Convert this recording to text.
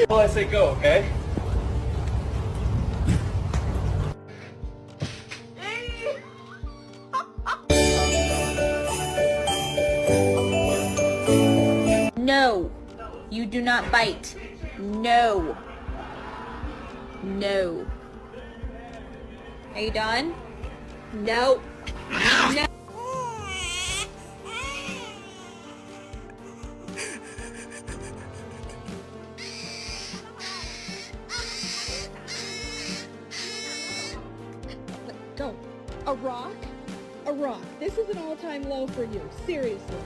Well, I say go, okay? No, you do not bite. No. No. Are you done? No. No. Go. A rock? A rock. This is an all-time low for you. Seriously.